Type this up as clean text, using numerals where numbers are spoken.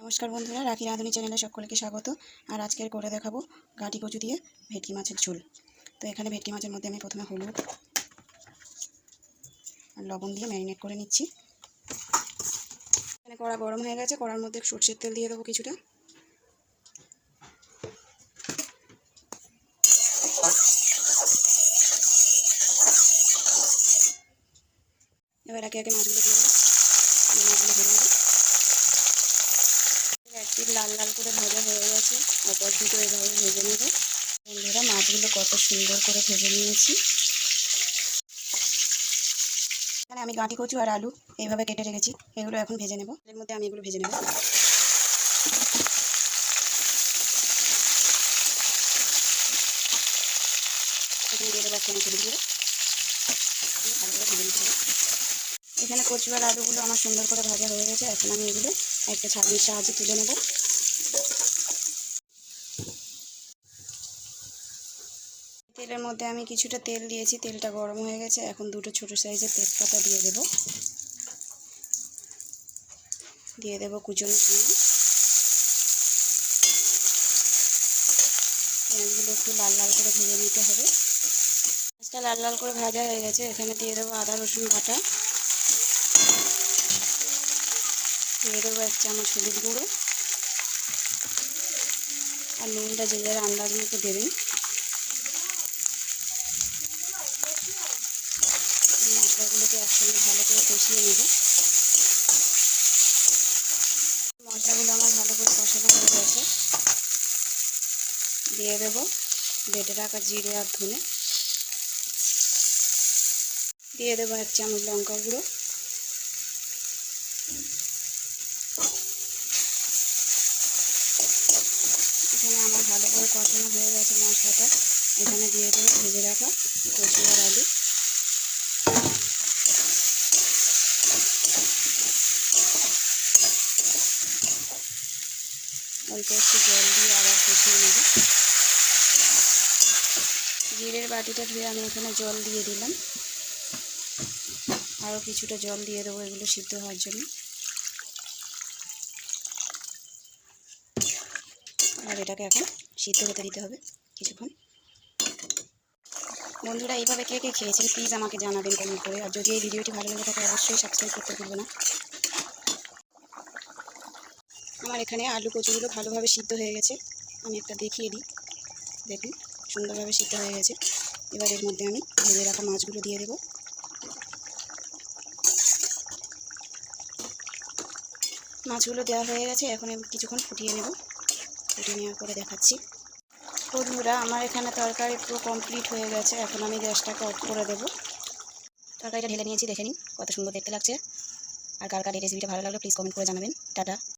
নমস্কার বন্ধুরা, রাখি রাঁধুনি চ্যানেলে সকলকে স্বাগত। আর আজকের করে দেখাবো গাঁটি কচু দিয়ে ভেটকি মাছের ঝোল। তো এখানে ভেটকি মাছের মধ্যে আমি প্রথমে হলুদ আর লবণ দিয়ে ম্যারিনেট করে নিচ্ছি। এখানে কড়া গরম হয়ে গেছে, কড়ার মধ্যে সরষের তেল দিয়ে দেবো কিছুটা। এবার একে একে মাছগুলো দিয়ে দেবো। মাছগুলো ভেজে নেবো। একটি লাল লাল করে ভাজা হয়ে গেছে, অপর দিকে এভাবে ভেজে নেব। বন্ধুরা, মাছগুলো কত সুন্দর করে ভেজে নিয়েছি। এখানে আমি গাঁটি কচু আর আলু এইভাবে কেটে রেখেছি, এগুলো এখন ভেজে নেব। এর মধ্যে আমি এগুলো ভেজে নেব। এখানে দিয়ে দেবো একটা হলুদ গুঁড়ো, ভালো করে ভেজে নিতে হবে। এখানে কচু আর আলুগুলো আমার সুন্দর করে ভাজা হয়ে গেছে, এখন আমি এগুলো একটা ছাঁকনির সাহায্যে তুলে নেব। তেলের মধ্যে আমি কিছুটা তেল দিয়েছি, তেলটা গরম হয়ে গেছে। এখন দুটো ছোটো সাইজের তেজপাতা দিয়ে দেব। দিয়ে দেব কুচনো পেঁয়াজ। পেঁয়াজগুলো একটু লাল লাল করে ভেজে নিতে হবে। পেঁয়াজটা লাল লাল করে ভাজা হয়ে গেছে, এখানে দিয়ে দেবো আদা রসুন বাটা। দিয়ে দেবো 1 চামচ হলুদ গুঁড়ো। আর নুনটা যে যার আন্দাজ মতো দেবেন। মশলাগুলোকে একসঙ্গে ভালো করে কষিয়ে নেব। মশলাগুলো আমার ভালো করে কষানো হয়ে গেছে। দিয়ে দেব বেটে রাখা জিরে আর ধনে। দিয়ে দেবো 1 চামচ লঙ্কা গুঁড়ো। এখানে আমার ভালো করে কষানো হয়ে গেছে মশলাটা। এখানে দিয়ে দেবো ভেজে রাখা কচু আর আলু। অল্প একটু জল দিয়ে আবার কষিয়ে নেব। জিরের বাটিটা ধুয়ে আমি এখানে জল দিয়ে দিলাম। আরও কিছুটা জল দিয়ে দেবো এগুলো সিদ্ধ হওয়ার জন্য। আর এটাকে এখন সিদ্ধ হতে দিতে হবে কিছুক্ষণ। বন্ধুরা, এইভাবে কে কে খেয়েছেন প্লিজ আমাকে জানাবেন কমেন্ট করে। আর যদি এই ভিডিওটি ভালো লেগে থাকে অবশ্যই সাবস্ক্রাইব করতে ভুলবে না। আমার এখানে আলু কচুগুলো ভালোভাবে সিদ্ধ হয়ে গেছে, আমি একটা দেখিয়ে দিই। দেখুন সুন্দরভাবে সিদ্ধ হয়ে গেছে। এবার এর মধ্যে আমি ভেজে রাখা মাছগুলো দিয়ে দেবো। মাছগুলো দেওয়া হয়ে গেছে, এখন আমি কিছুক্ষণ ফুটিয়ে নেব। ফুটিয়ে নেওয়ার পরে দেখাচ্ছি। বন্ধুরা, আমার এখানে তরকারি পুরো কমপ্লিট হয়ে গেছে, এখন আমি গ্যাসটাকে অফ করে দেবো। তরকারিটা ঢেলে নিয়েছি, দেখে নিন কত সুন্দর দেখতে লাগছে। আর কার কার এই রেসিপিটা ভালো লাগলো প্লিজ কমেন্ট করে জানাবেন। টাটা।